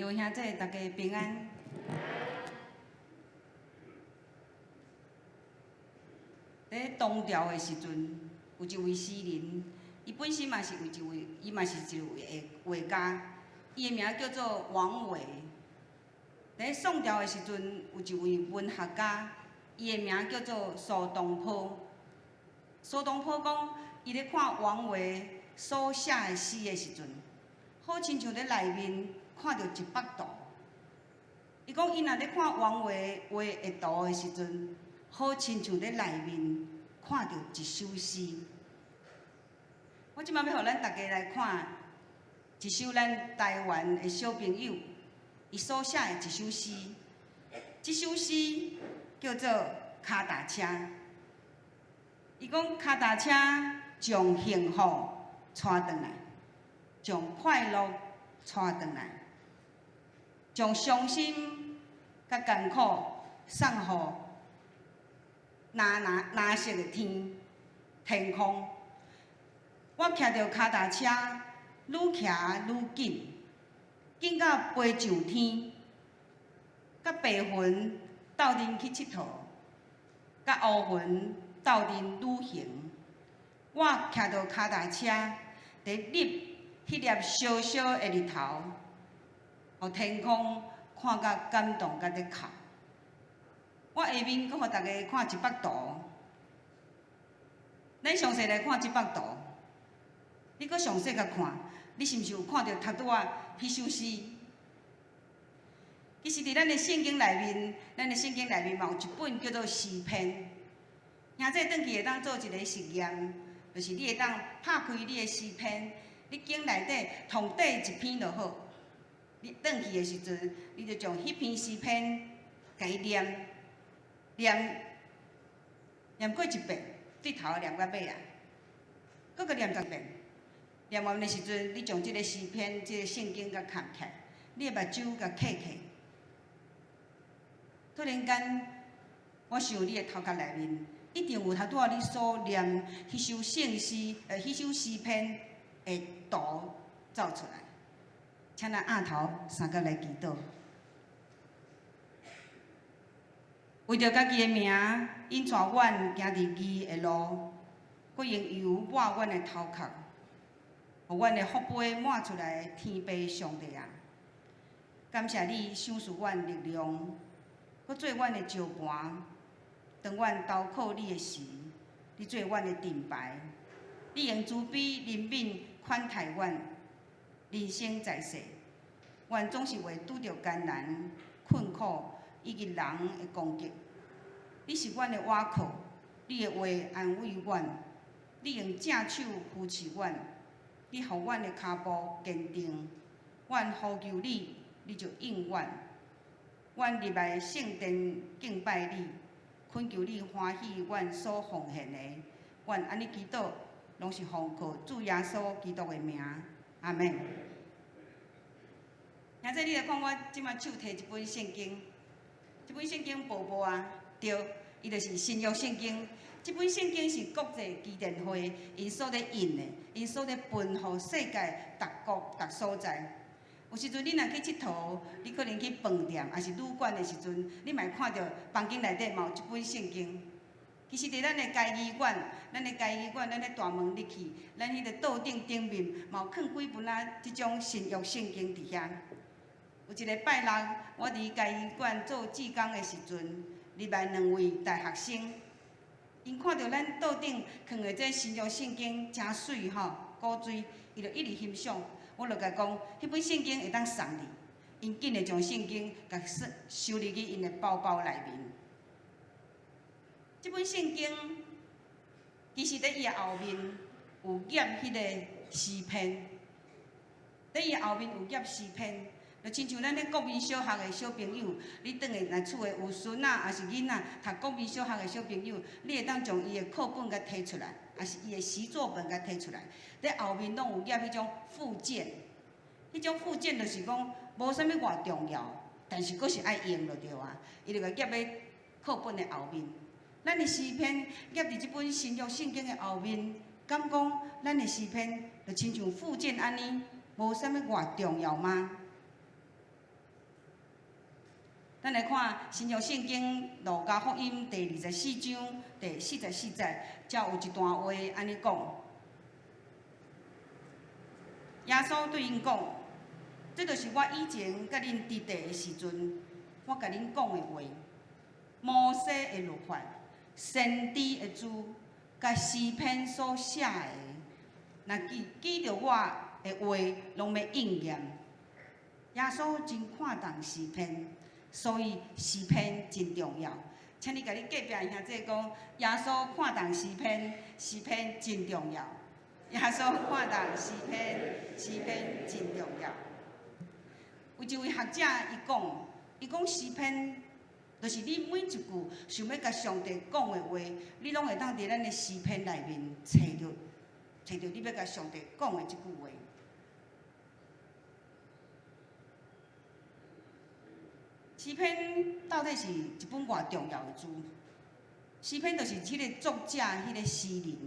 各位兄弟，大家平安。在唐朝的时阵，有一位诗人，伊本身嘛是伊嘛是一位画家，伊的名叫做王维。在宋朝的时阵，有一位文学家，伊的名叫做苏东坡。苏东坡讲，伊咧看王维所写的诗的时阵，好亲像咧内面看到一幅图。伊讲，伊若咧看王维画的图的时阵，好亲像咧内面看到一首诗。我即摆要互咱大家来看一首咱台湾的小朋友伊所写的一首诗。这首诗叫做《脚踏车》。伊讲，脚踏车将幸福带转来，将快乐带转来，将伤心甲艰苦送予蓝色的天空。我骑着脚踏车，愈骑愈紧，紧到飞上天，甲白云斗阵去佚佗，甲乌云斗阵旅行。我骑着脚踏车，伫翕迄粒小小的日头，互天空看甲感动甲咧哭。我下面阁互大家看一幅图，咱详细来看这幅图。你阁详细甲看，你是毋是有看到头拄仔迄首诗？其实伫咱的圣经内面，嘛有一本叫做诗篇。兄弟转去会当做一个实验，就是你会当拍开你的诗篇，你经内底从第一篇就好。你转去的时阵，你就将迄篇诗篇甲伊念过一遍，对头念到尾啊，搁个念10遍。念完的时阵，你将即个诗篇、即个圣经甲看起来，你的目睭甲闭起。突然间，我想你的头壳内面一定有头拄仔你所念迄首圣诗、迄首诗篇的图走出来。请咱额头三角来祈祷。为着家己的名，引带阮行伫义的路，佮用油抹阮的头壳，互阮的福杯满出来。天父上帝啊，感谢你赏赐阮力量，佮做阮的招盘。当阮投靠你的时，你做阮的盾牌。你用慈悲怜悯款待阮，人生在世，阮总是会拄着艰难、困苦以及人的攻击。你是阮的倚靠，你的话安慰阮，你用正手扶持阮，你互阮的骹步坚定。阮呼求你，你就应阮。阮入来圣殿敬拜你，恳求你欢喜阮所奉献的。阮安尼祈祷，拢是奉靠主耶稣基督的名，阿门。现在你来看我即摆手提一本圣经，这本圣经薄薄啊，对，伊就是新约圣经。这本圣经是国际基甸会因所咧印的，因所咧分予世界各国各所在。有时阵你若去佚佗，你可能去饭店还是旅馆的时阵，你嘛会看到房间内底嘛有一本圣经。其实伫咱的家医院，咱的大门入去，咱迄个桌顶面嘛有放几本即种新约圣经伫遐。有一个拜六，我伫家医院做志工的时阵，入来2位大学生，因看到咱桌顶放的这新约圣经真水吼，古锥，伊就一直欣赏。我就甲讲，迄本圣经会当送你，因紧的将圣经甲收入去因的包包内面。这本圣经其实伫伊的后面有夹迄个诗篇，伫伊的后面有夹诗篇。就亲像咱咧国民小学的小朋友，你转去来厝的有孙仔，还是囡仔读国民小学的小朋友，你会当将伊的课本甲摕出来，还是伊的习作本甲摕出来，伫后面拢有夹迄种附件。迄种附件就是讲无啥物偌重要，但是佫是爱用就对啊。伊就甲夹喺课本的后面。咱的诗篇夹伫即本新约圣经的后面，敢讲咱的诗篇就亲像附件安尼，无啥物偌重要吗？咱来看新约圣经路加福音第24章第44节，才有一段话安尼讲。耶稣对因讲：“这就是我以前甲恁伫地的时阵，我甲恁讲的话。摩西的律法、先知的字，甲诗篇所写的，若记着我的话，拢要应验。”耶稣真看重诗篇，所以诗篇真重要。请你甲你隔壁兄弟讲，耶稣看重诗篇，诗篇真重要。耶稣看重诗篇，诗篇真重要。有一位学者伊讲诗篇，就是你每一句想要甲上帝讲的话，你拢会当伫咱的诗篇内面找着你要甲上帝讲的即句话。诗篇到底是一本偌重要的书？诗篇就是迄个作者，迄个诗人，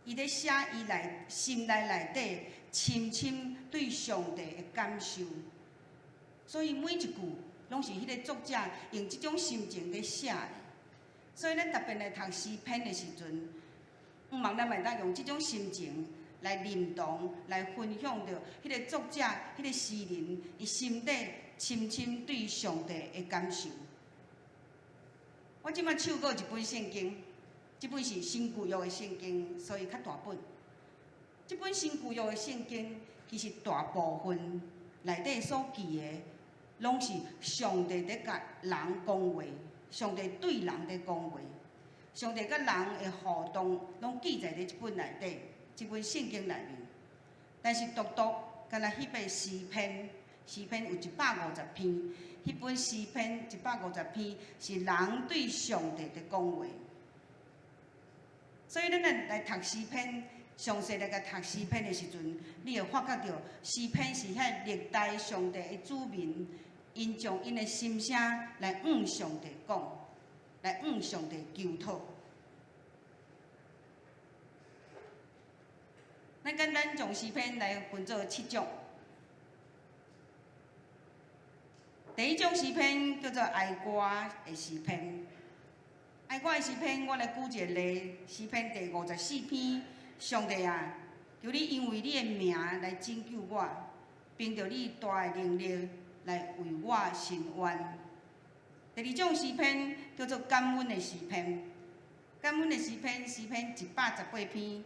伊咧写伊心内底深深对上帝的感受，所以每一句拢是迄个作者用即种心情咧写的。所以咱特别来读诗篇的时阵，毋茫咱会当用即种心情来认同、来分享着迄个作者、迄个诗人伊心底深深对上帝的感受。我即摆手过一本圣经，即本是新旧约的圣经，所以较大本。即本新旧约的圣经，其实大部分内底所记的，拢是上帝在甲人讲话，上帝对人在讲话，上帝甲人的互动，拢记载伫即本内底，即本圣经内面。但是独敢若迄本诗篇有150篇，迄本诗篇150篇是人对上帝在讲话。所以咱来读诗篇，详细来甲读诗篇的时阵，你会发觉到诗篇是遐历代上帝的子民，因将因的心声来向上帝讲，来向上帝求讨。咱简单将诗篇来分做7种。第一种诗篇叫做哀歌的诗篇。哀歌的诗篇，我来举一个例，诗篇第54篇。上帝啊，求你因为你的名来拯救我，凭着你大的能力来为我伸冤。第二种诗篇叫做感恩的诗篇。感恩的诗篇118篇。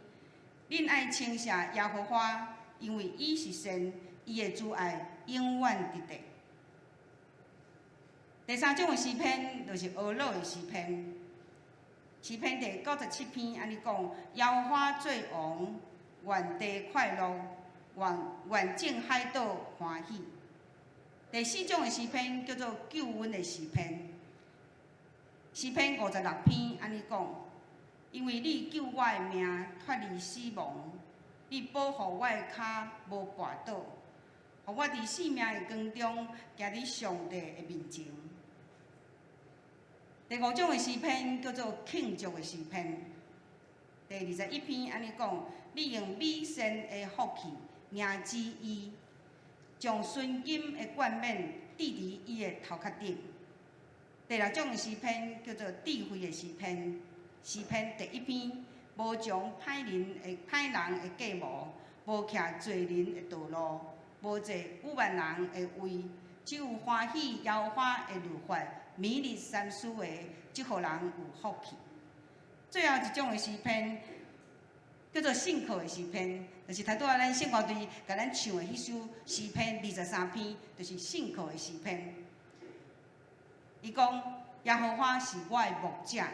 恁爱称谢耶和华，因为伊是善，伊的慈爱永远伫地。第三种的诗篇就是懊恼的诗篇。诗篇第97篇安尼讲：耶和华做王，愿地快乐，愿众海岛欢喜。第四种的诗篇叫做救恩的诗篇。诗篇56篇安尼讲：因为你救我的命脱离死亡，你保护我的脚无绊倒，互我伫生命的光中行伫上帝的面前。第5种的诗篇叫做庆祝的诗篇。第21篇安尼讲：你用美善的福气迎之伊，将纯金的冠冕戴伫伊的头壳顶。第6种的诗篇叫做智慧的诗篇。诗篇第1篇：无将歹人的计谋，无徛罪人的道路，无坐愚顽人的位，只有欢喜耶和华的律法，每日三思的，即互人有福气。最后一种的诗篇叫做信靠的诗篇，就是头拄仔咱圣歌队甲咱唱的迄首诗篇23篇，就是信靠的诗篇。伊讲：耶和华是我的牧者，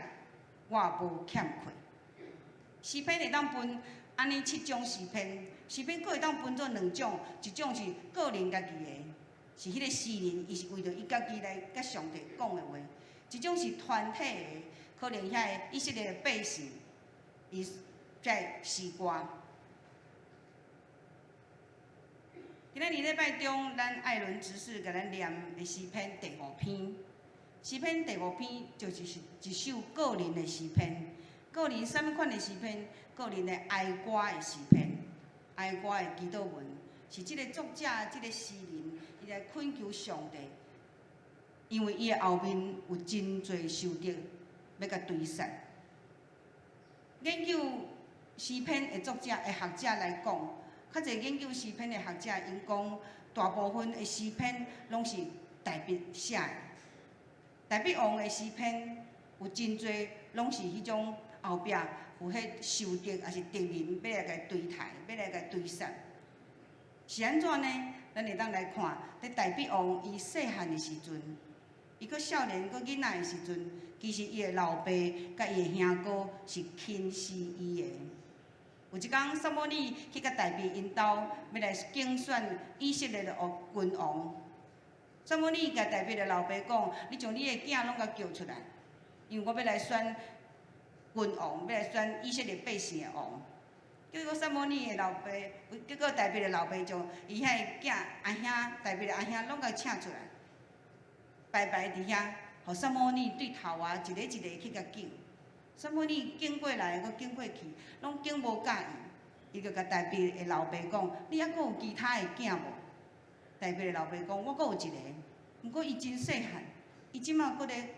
我无欠缺。诗篇会当分安尼7种诗篇，诗篇佫会当分做2种，一种是个人家己的，是迄个诗人，伊是为着伊家己来甲上帝讲的话；一种是团体的，可能遐个以色列的百姓，伊在诗歌。今仔日礼拜中，咱艾伦执事甲咱念的诗篇第5篇。诗篇第5篇就是一首个人的诗篇，个人什么款的诗篇？个人的哀歌的诗篇，哀歌的祈祷文，是即个作者、即个诗人，伊来恳求上帝，因为伊的后面有真侪仇敌要甲追杀。研究诗篇的作者、的学者来讲，较侪研究诗篇的学者，因讲大部分的诗篇拢是大卫写的。大卫王的诗篇有真侪拢是迄种后壁有迄仇敌，也是敌人要来甲追杀，要来甲追杀。是安怎呢？咱会当来看，伫大卫王伊细汉的时阵，伊搁少年、搁囡仔的时阵，其实伊的老爸甲伊的兄哥是轻视伊的。有一天，撒母耳去甲大卫因兜要来竞选以色列的君王。撒母耳甲大卫的老爸讲：“你将你的囝拢甲叫出来，因为我要来选君王，要来选以色列百姓的王。”结果撒母耳的老爸，结果大卫的老爸将伊遐个囝阿兄，大卫的阿兄拢甲请出来，排排伫遐，互撒母耳对头啊，一个一个去甲敬。撒母耳敬过来，搁敬过去，拢敬无介意。伊就甲大卫的老爸讲：“你还阁有其他的囝无？”大卫的老爸讲：“我阁有一个，毋过伊真细汉，伊即马阁咧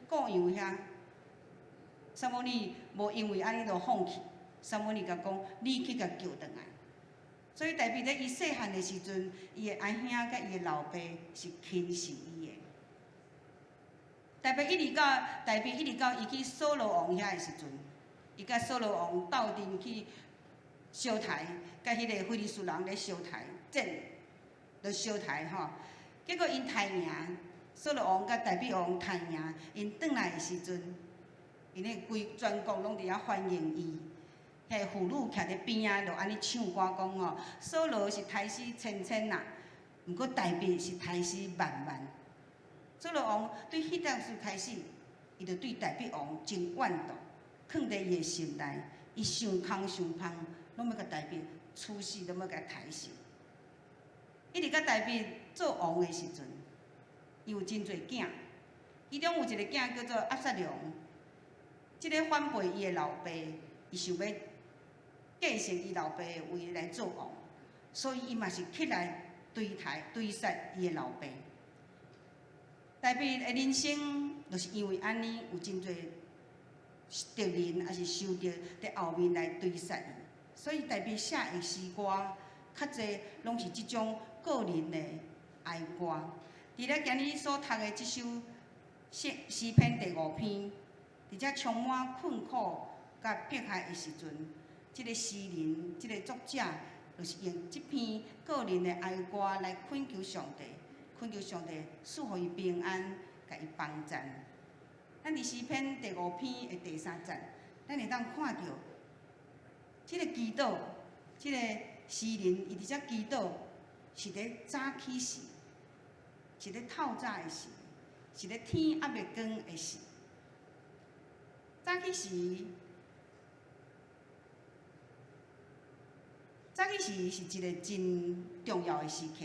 顾养遐。”撒母耳无因为安尼就放弃。撒母耳甲讲：“你去甲叫转来。”所以大卫咧伊细汉的时阵，伊的阿兄甲伊的老爸是轻视伊的。大卫一直到伊去扫罗王遐的时阵，伊甲扫罗王斗阵去烧台，甲迄个非利士人咧烧台战，咧烧台吼。结果因杀赢，扫罗王甲大卫王杀赢，因转来的时阵，因迄规全国拢伫遐欢迎伊。迄妇女徛伫边仔，就安尼唱歌讲吼，扫罗是杀死千千啦，毋过大卫是杀死万万。扫罗王对迄件事开始，伊就对大卫王真怨毒，藏伫伊的心内，伊想空，拢要甲大卫处死，拢要甲杀死。一直到大卫做王的时阵，伊有真侪囝，其中有一个囝叫做押撒龙，即个反背伊的老爸，伊想要继承伊老爸的位来做王，所以伊嘛是起来追杀伊的老爸。大卫的人生就是因为安尼，有真侪敌人也是仇敌伫后面来追杀伊，所以大卫写的诗歌较侪拢是即种个人的哀歌。伫咧今日所读的即首诗篇第5篇，伫遮充满困苦甲迫害的时阵，即个诗人、即个作者，就是用即篇个人的哀歌来恳求上帝，恳求上帝赐予伊平安，甲伊帮助。咱伫诗篇第5篇的第3节，咱会当看到，即个祈祷，即个诗人伊伫遮祈祷，是咧早起时，是咧透早的时，是咧天还未光的时。早起时。早起时是一个真重要的时刻，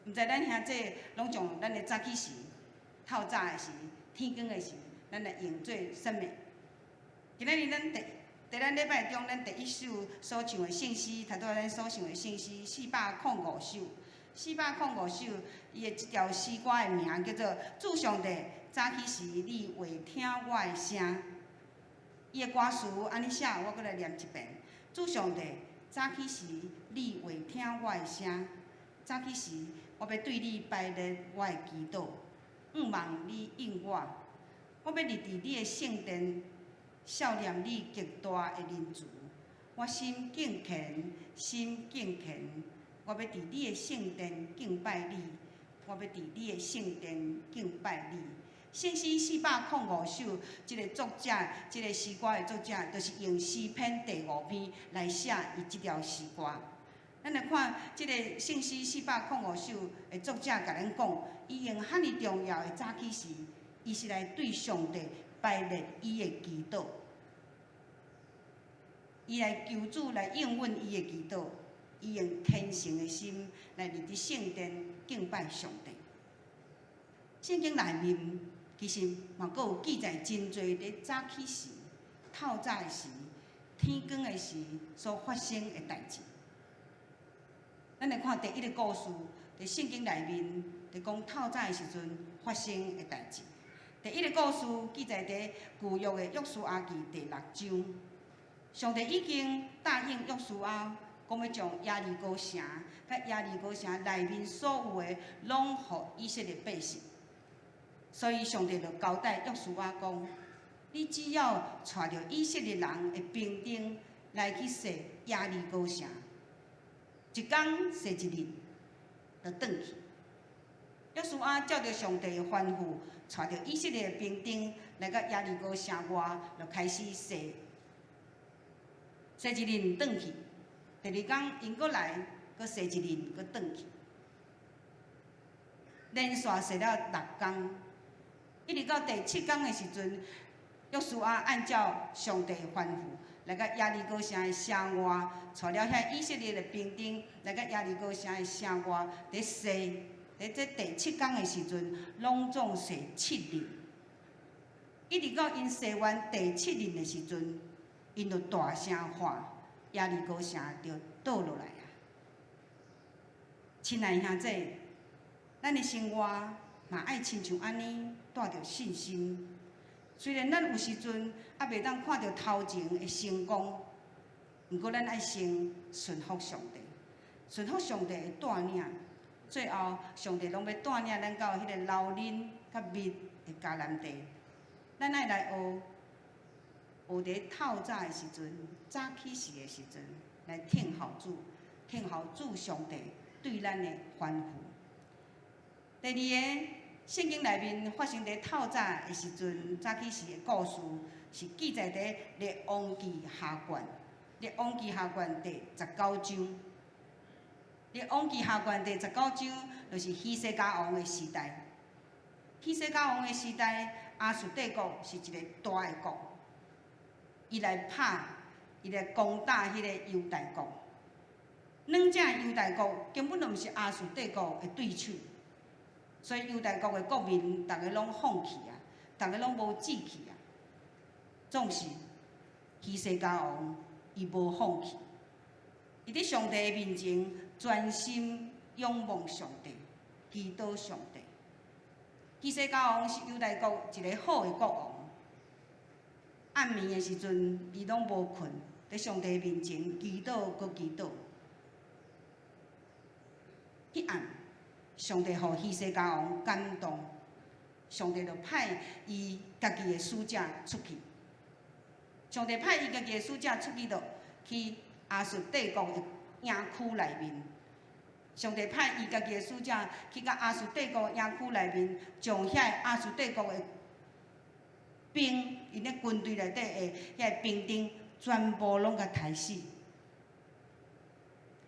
毋知咱兄弟拢从咱的早起时、透早的时、天光的时，咱来用做啥物？今仔日咱咱礼拜中，咱第一首所唱的圣诗，头拄仔咱所唱的圣诗405首，405首，伊的即条诗歌的名叫做《主上帝早起时，你会听我的声》。伊的歌词安尼写，我搁来念一遍：主上帝。早起时，你会听我的声；早起时，我要对你摆列我的祈祷，望你应我。我要立伫你的圣殿，少念你极大的仁慈。我心敬虔，我要伫你的圣殿敬拜你。我要伫你的圣殿敬拜你。圣诗405首，即个作者，即个诗歌的作者，就是用诗篇第5篇来写伊即条诗歌。咱来看即个圣诗405首的作者，甲咱讲，伊用遐尼重要的早起时，伊是来对上帝摆列伊的祈祷，伊来求主来应允伊的祈祷，伊用虔诚的心来入伫圣殿敬拜上帝。圣经内面。其实嘛，阁有记载真侪咧早起时、透早的时、天光的时所发生的代志。咱来看第一个故事，伫圣经内面，伫讲透早的时阵发生的代志。第一个故事记载伫旧约的约书亚记第6章。上帝已经答应约书亚，讲要将耶利哥城甲耶利哥城内面所有的，拢互以色列百姓。所以上帝就交代约书亚讲：你只要带着以色列人的兵丁来去射耶利哥城，一天射一日，就转去。约书亚照着上帝的吩咐，带着以色列的兵丁来到耶利哥城外，就开始射。射一日转去，第二天因搁来，搁射一日，搁转去，连续射了6天，一直到第7天的时阵，约书亚按照上帝的吩咐，来到耶利哥城的城外，带了遐以色列的兵丁来到耶利哥城的城外，伫射，伫这第7天的时阵，拢总射7日，一直到因射完第7日的时阵。因就大声喊，耶利哥城就倒落来啊！亲爱兄弟，咱的生活嘛爱亲像安尼，带着信心。虽然咱有时阵还袂当看到头前的成功，毋过咱爱先顺服上帝，顺服上帝的带领。最后，上帝拢要带领咱到迄个老人甲密的迦南地，咱爱来学伫透早的时阵，早起时的时阵，来听候主，听候主上帝对咱的吩咐。第二个，圣经内面发生伫透早的时阵，早起时的故事，是记载伫列王记下卷，列王记下卷第19章。列王记下卷第19章，就是希西家王的时代。希西家王的时代，亚述帝国是一个大的国。伊来攻打迄个犹大国，两者犹大国根本就毋是亚述帝国的对手，所以犹大国的国民，逐个拢放弃啊，逐个拢无志气啊。总是希西家王伊无放弃，伊伫上帝的面前专心仰望上帝，祈祷上帝。希西家王是犹大国一个好的国王。暗暝的时阵，伊拢无困，伫上帝面前祈祷，搁祈祷。迄暗，上帝互希西家王感动，上帝就派伊家己的使者出去。上帝派伊家己的使者出去，就去亚述帝国的营区内面。上帝派伊家己的使者去到亚述帝国营区内面，将遐亚述帝国的兵，因咧军队内底的遐兵丁，全部拢甲杀死。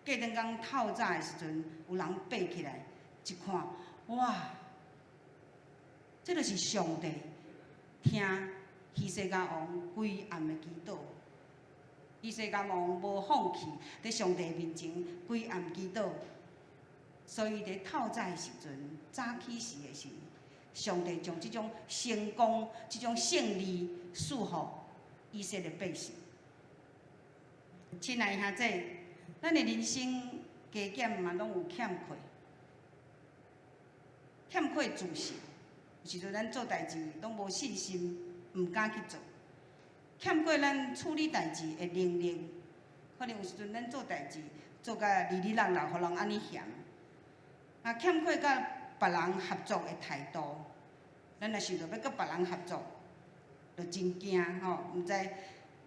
过两天透早的时阵，有人爬起来一看，哇！这就是上帝听希西家王规暗的祈祷。希西家王无放弃，伫上帝面前规暗祈祷，所以伫透早的时阵，早起时的时，上帝将这种成功、这种胜利赐予以色列百姓。亲爱兄弟，咱的人生加减嘛，拢有欠缺，欠缺自信。有时阵咱做代志拢无信心，毋敢去做。欠缺咱处理代志的能力，可能有时阵咱做代志做甲哩哩啦啦，互人安尼嫌。啊，欠缺甲别人合作的态度，咱若想着要甲别人合作，就真惊吼，毋知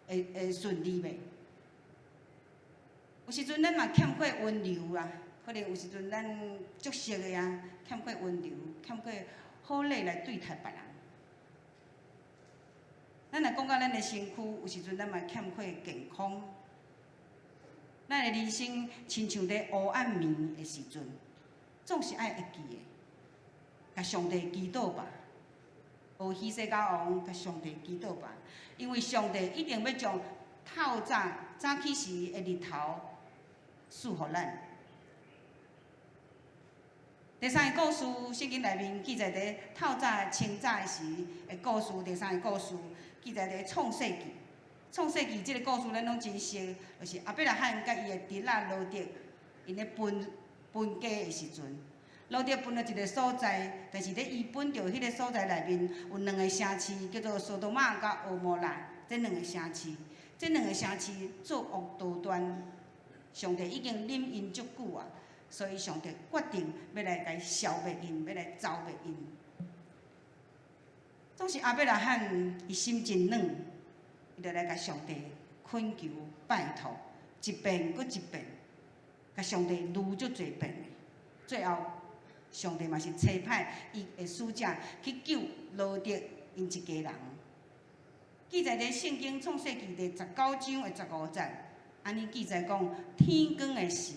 会顺利袂？有时阵咱嘛欠缺温柔啊，可能有时阵咱足熟的啊，欠缺温柔，欠缺好礼来对待别人。咱若讲到咱的身躯，有时阵咱嘛欠缺健康。咱的人生亲像伫黑暗暝的时阵，总是爱会记的，甲上帝祈祷吧。学希西家王甲上帝祈祷吧，因为上帝一定要将透早起时的日头赐予咱。第三个故事，圣经内面记载伫透早清早时的故事。第三个故事记载伫创世纪。创世纪这个故事咱拢真熟，就是亚伯拉罕甲伊的侄仔罗德，因咧分分家的时阵，罗德分了一个所在，但是咧伊本着迄个所在内面有2个城市，叫做索多玛甲俄摩拉，这2个城市，这2个城市作恶多端，上帝已经忍因足久啊，所以上帝决定要来甲伊消灭因，要来消灭因。总是阿伯拉罕伊心真软，伊就来甲上帝恳求拜托，一遍搁一遍，甲上帝愈足侪遍。最后，上帝嘛是差派伊的使者去救罗德因一家人。记载伫圣经创世纪第19章的15节，安尼记载讲，天光的时，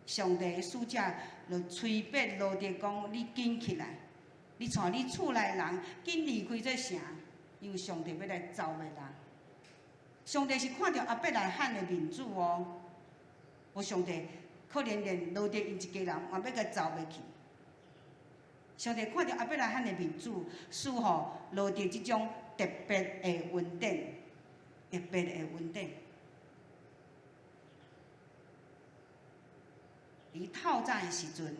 上帝的使者就催逼罗德讲：你紧起来！你带你厝内人紧离开这城，因为上帝要来造灭人。上帝是看到阿伯拉罕的面子哦，无上帝可能连罗德因一家人嘛要甲造灭去。上帝看到阿伯拉罕的面子，赐予罗德即种特别的恩典，特别的恩典。伫透早的时阵，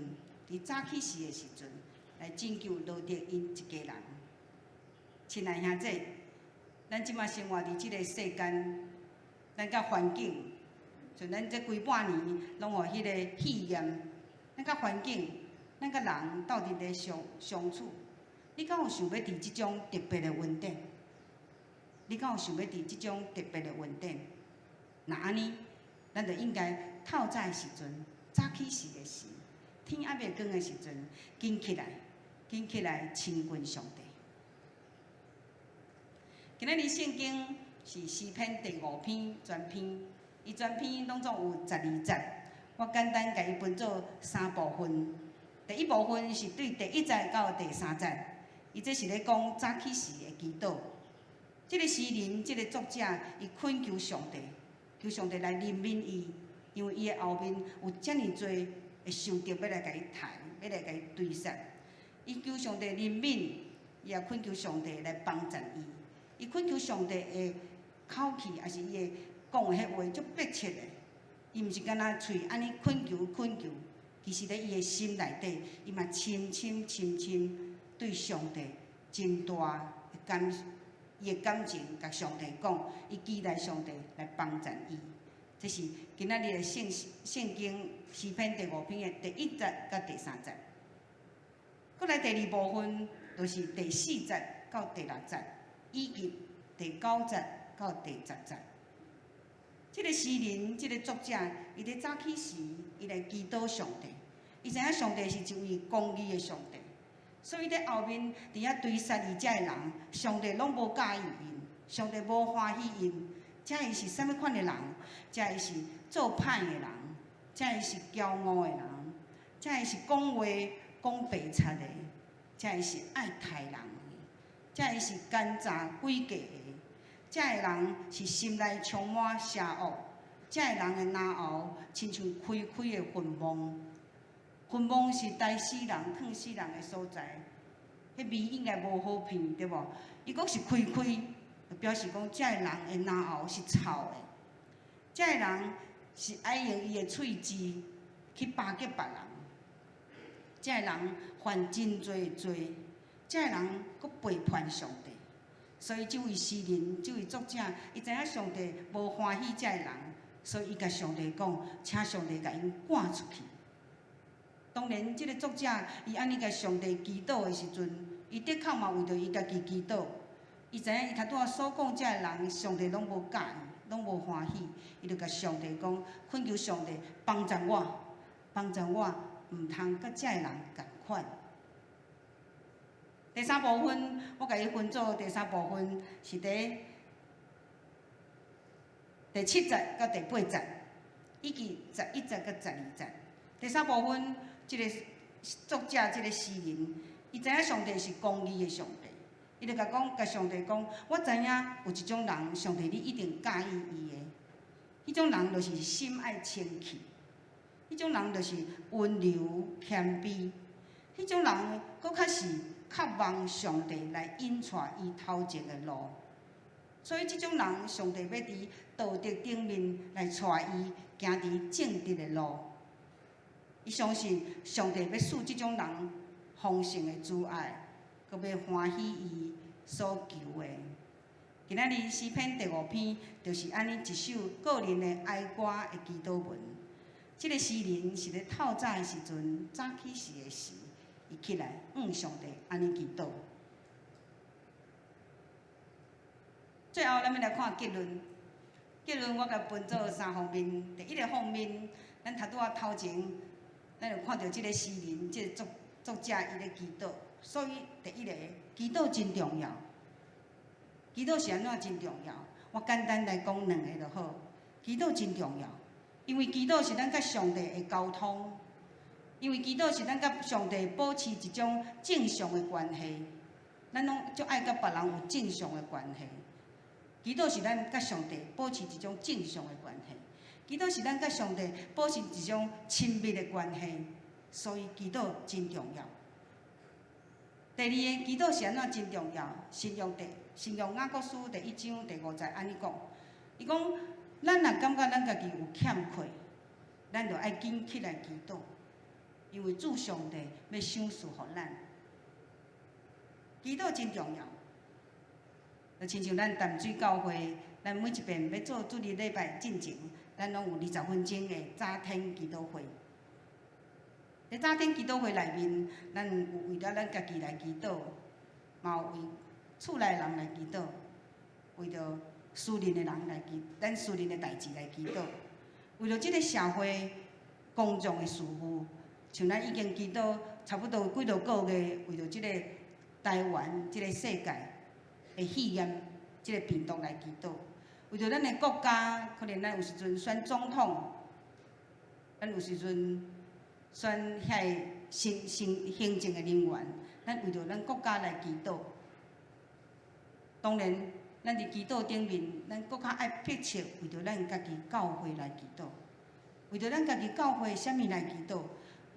伫早起时的时阵。来拯救罗德因一家人。亲爱兄弟，咱即马生活伫即个世间，咱甲环境，像咱这规半年，拢互迄个试验，咱甲环境，咱甲人斗阵咧相处，你敢有想要伫即种特别的恩典？你敢有想要伫即种特别的恩典？那安尼，咱就应该透早的时阵，早起时的时，天还袂光的时阵，紧起来。紧起来亲近上帝。今仔日圣经是诗篇第5篇全篇，伊全篇拢总有12节，我简单甲伊分做3部分。第一部分是对第1节到第3节，伊这是咧讲早起时的祈祷。这个诗人，这个作者，伊恳求上帝，求上帝来怜悯伊，因为伊的后面有遮尔多的受敌要来甲伊杀，要来甲伊追杀。伊求上帝怜悯，伊也恳求上帝来帮助伊。伊恳求上帝的口气，也是伊的讲的迄话，足迫切的。伊毋是干那喙安尼恳求，其实咧伊的心内底，伊嘛深对上帝真大的伊的感情，甲上帝讲，伊期待上帝来帮助伊。这是今仔日的圣经诗篇第5篇的第1节到第3节。搁来第2部分，就是第4节到第6节，以及第9节到第10节。这个诗人，这个作者，伊咧早起时，伊来祈祷上帝。伊知影上帝是一位公义的上帝，所以咧后面伫遐追杀伊遮的人，上帝拢无介意因，上帝无欢喜因。遮伊是啥物款的人？遮伊是做歹的人，遮伊是骄傲的人，遮伊是讲话讲白贼的，遮伊是爱杀人的，遮伊是奸诈诡计的，遮个人是心内充满邪恶，遮个人的脑后亲像开的坟墓。坟墓是待死人、藏死人的所在，迄味应该无好闻，对无？伊阁是开，就表示讲遮个人的脑后是臭的。遮个人是爱用伊的喙舌去巴结别人。遮个人犯真多罪，遮个人阁背叛上帝。所以，这位诗人、这位作者，伊知影上帝无欢喜遮个人，所以伊甲上帝讲，请上帝甲因赶出去。当然，这个作者伊安尼甲上帝祈祷的时阵，伊的确嘛为着伊家己祈祷。伊知影伊头拄仔所讲遮个人，上帝拢无介意，拢无欢喜，伊就甲上帝讲，恳求上帝帮助我，毋通甲遮个人共款。第3部分，我甲伊分做第3部分是第7节到第8节，以及11节到12节。第3部分，这个作者，这个诗人，伊知影上帝是公义的上帝，伊就甲上帝讲，我知影有一种人，上帝你一定介意伊的。迄种人就是心爱清气，迄种人就是温柔谦卑，迄种人搁较是渴望上帝来引带伊头前的路。所以，这种人，上帝要伫道德顶面来带伊行伫正直的路。伊相信上帝要赐即种人丰盛的慈爱，佮要欢喜伊所求的。今仔日诗篇第5篇就是安尼一首个人的哀歌的祈祷文。即个诗人是咧透早的时阵，早起时的时，伊起来上帝安尼祈祷。最后，咱要来看结论。结论我甲分做3方面。第一个方面，咱拄仔头前，咱就看到即个诗人，即个作者伊咧祈祷。所以第一个，祈祷真重要。祈祷是安怎真重要？我简单来讲2个就好。祈祷真重要，因为祈祷是咱甲上帝的沟通，因为祈祷是咱甲上帝保持一种正常的关系。咱拢足爱甲别人有正常的关系。祈祷是咱甲上帝保持一种正常的关系，祈祷是咱甲上帝保持一种亲密的关系，所以祈祷真重要。第二个，祈祷是安怎真重要？信用雅各书第1章第5节安尼讲，伊讲，咱若感觉咱家己有欠缺，咱就爱紧起来祈祷，因为主上帝要赏赐互咱。祈祷真重要。就亲像咱淡水教会，咱每一遍要做主日礼拜进前，咱拢有20分钟的早天祈祷会。在早天祈祷会内面，咱有为了咱家己来祈祷，嘛有为厝内人来祈祷，为着私人的人来祈，咱私人的代志来祈祷，为着即个社会公众的事务，像咱已经祈祷差不多几多个月，为着即个台湾即个世界的肺炎即个病毒来祈祷，为着咱的国家，可能咱有时阵选总统，咱有时阵选遐行政的人员，咱为着咱国家来祈祷。当然，咱伫祈祷顶面，咱搁较爱迫切为着咱家己教会来祈祷，为着咱家己教会啥物来祈祷？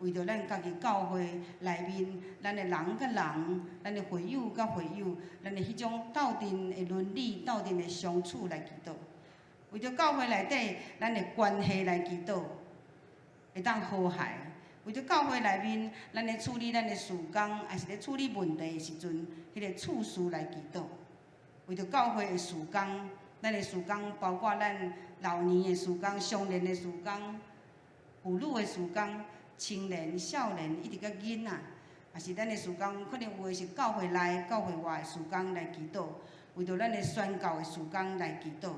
为着咱家己教会内面，咱的人甲人，咱的会友甲会友，咱的迄种斗阵的伦理、斗阵的相处来祈祷。为着教会内底，咱的关系来祈祷，会当和谐。为着教会内面，咱咧处理咱的事工，还是咧处理问题的时阵，迄个处事来祈祷。为着教会的事工，咱的事工包括咱老年的事工、少年的事工、妇女的事工、青年、少年，一直到囡仔，也是咱的事工，可能有的是教会内、教会外的事工来祈祷，为着咱的宣教的事工来祈祷。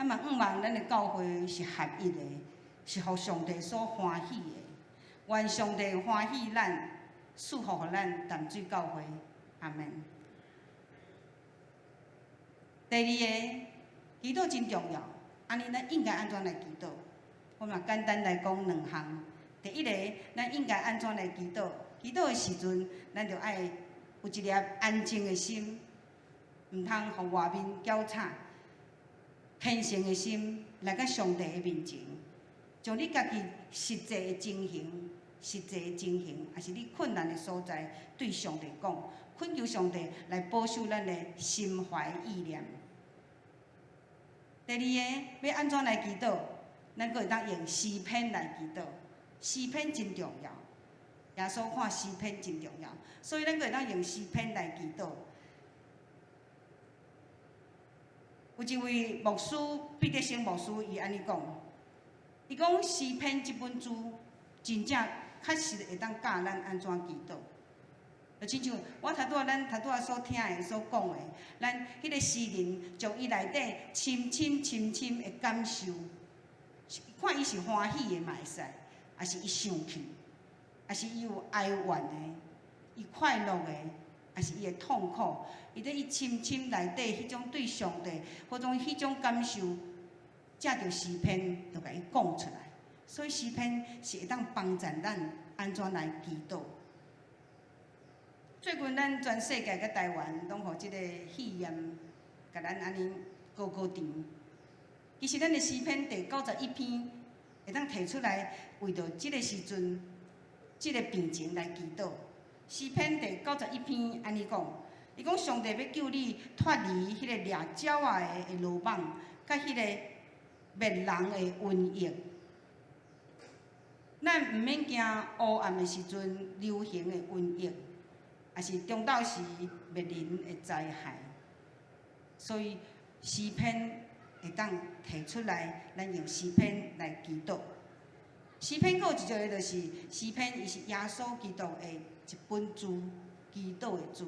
嘛毋望咱的教会是合一的，是互上帝所欢喜的。愿上帝欢喜咱，赐福互咱淡水教会。阿门。第二个，祈祷真重要，安尼咱应该安怎来祈祷？我嘛简单来讲2项。第一个，咱应该安怎来祈祷？祈祷的时阵，咱就爱有一粒安静的心，毋通互外面搅吵。虔诚的心来到上帝的面前，将你家己实际的情形，也是你困难的所在，对上帝讲，恳求上帝来保守咱的心怀意念。第二个，要安怎来祈祷？咱阁会当用诗篇来祈祷。诗篇真重要，耶稣看诗篇真重要，所以咱阁会当用诗篇来祈祷。有一位牧师彼得生牧师，伊安尼讲，伊讲诗篇即本书真正确实会当教咱安怎祈祷。就亲像咱拄仔所听的、所讲的，咱迄个诗人将伊内底深的感受，看伊是欢喜的嘛会使，还是伊生气，还是伊有哀怨的，伊快乐的，还是伊的痛苦，伊在伊深内底迄种对上帝，或种迄种感受，借着诗篇就甲伊讲出来。所以诗篇是会当帮助咱安怎来祈祷。最近咱全世界甲台湾拢互即个肺炎，甲咱安尼高长。其实咱的诗篇第91篇会当提出来，为着即个时阵、即个病情来祈祷。诗篇第91篇安尼讲，伊讲上帝要救你脱离迄个掠鸟仔的罗网，甲迄个灭人的瘟疫。咱毋免惊黑暗的时阵流行的瘟疫，也是中昼时灭人的灾害。所以诗篇会当提出来，咱用诗篇来祈祷。诗篇还有一个就是诗篇，伊是耶稣基督的一本书，祈祷的书。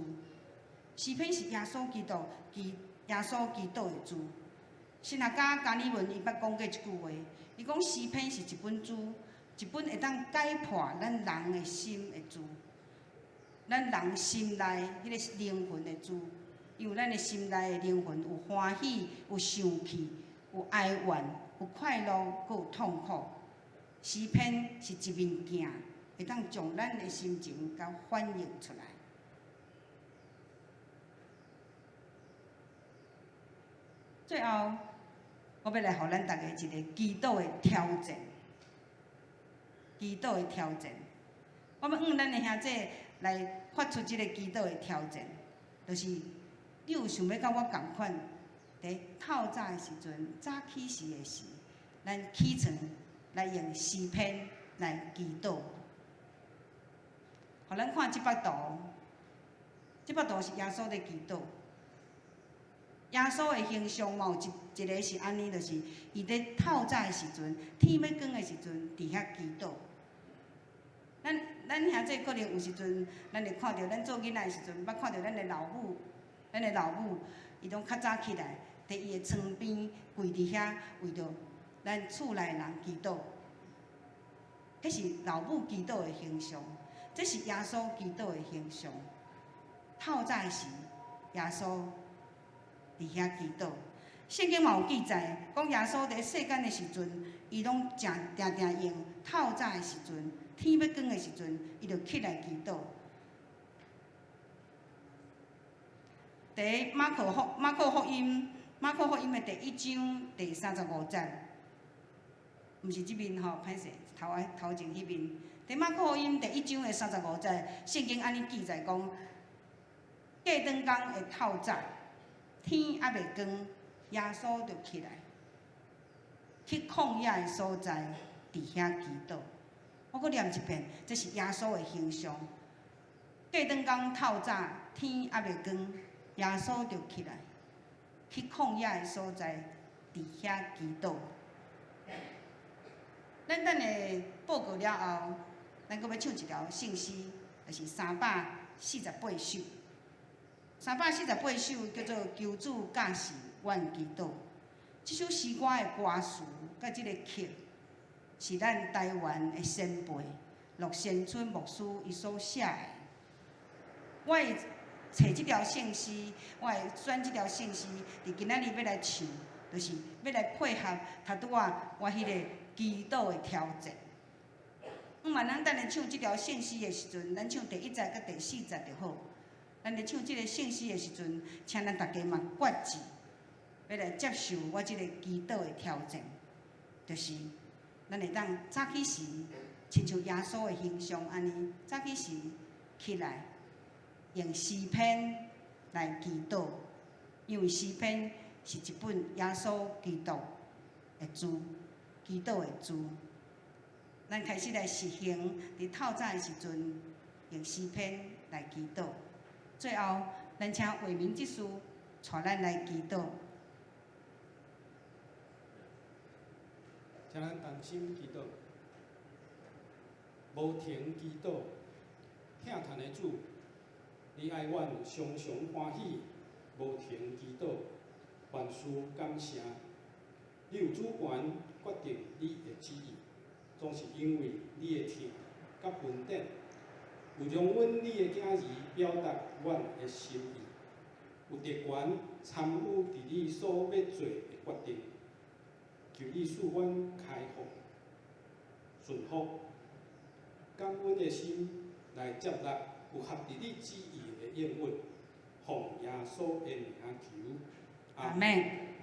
诗篇是耶稣基督的书。神学家加尔文伊捌讲过一句话，伊讲诗篇是一本书，一本会当解破咱人的心的书，咱人心内迄个灵魂的书。因为咱的心内的灵魂有欢喜，有生气，有哀怨，有快乐，阁有痛苦。诗篇是一面镜，会当将咱的心情甲反映出来。最后，我要来互咱大家一个祈祷的挑战。祈祷的挑战，我要咱的兄弟来发出这个祈祷的挑战，就是。你有想要甲我共款，伫透早的时阵，早起时的时，咱起床来用诗篇来祈祷。互咱看即幅图，即幅图是耶稣在祈祷。耶稣的形象嘛，有一个是安尼，就是伊伫透早的时阵，天要光的时阵，伫遐祈祷。咱兄弟可能有时阵，咱会看到咱做囡仔的时阵，捌看到咱的老母。咱的老母，伊拢较早起来，伫伊的床边跪伫遐，为着咱厝内人祈祷。迄是老母祈祷的形象，这是耶稣祈祷的形象。透早时，耶稣伫遐祈祷。圣经嘛有记载，讲耶稣伫世间的时阵，伊拢常用透早的时阵，天要光的时阵，伊就起来祈祷。伫马可福音的第1章第35节，毋是即面吼，歹势，头前迄面。伫马可福音第1章的35节，圣经安尼记载讲：过顿工的透早，天还未光，耶稣就起来，去旷野的所在，伫遐祈祷。我阁念一遍，这是耶稣的形象。过顿工透早，天还未光。耶稣就起来，去旷野的所在，伫遐祈祷。咱等下报告了后，咱阁要唱一条圣诗，就是348首。348首叫做《求主教示阮祈祷》。这首诗歌的歌词甲即个曲，是咱台湾的先辈陆先春牧师伊所写的。我会找即条圣诗，我会选即条圣诗，伫今仔日要来唱，就是要来配合头拄仔我迄个祈祷的挑战。万咱等下唱即条圣诗的时阵，咱唱第1节甲第4节就好。咱咧唱即个圣诗的时阵，请咱大家嘛决志，要来接受我即个祈祷的挑战，就是咱会当早起时，亲像耶稣的形象安尼，早起时起来。用诗篇来祈祷，因为诗篇是一本耶稣基督的书，祈祷的书。咱开始来实行，伫透早的时阵用诗篇来祈祷。最后，咱请为民之师带咱来祈祷。请咱同心祈祷，无停祈祷，疼叹的主。你爱阮常常欢喜，无停祈祷，万事感谢。你有主权决定你的旨意，总是因为你的疼甲恩典，有容阮你的囝儿表达阮的心意，有特权参与伫你所要做的决定，求你使阮开放、顺服、感恩的心来接纳有合伫你旨意的应允，奉耶稣的名求，阿门。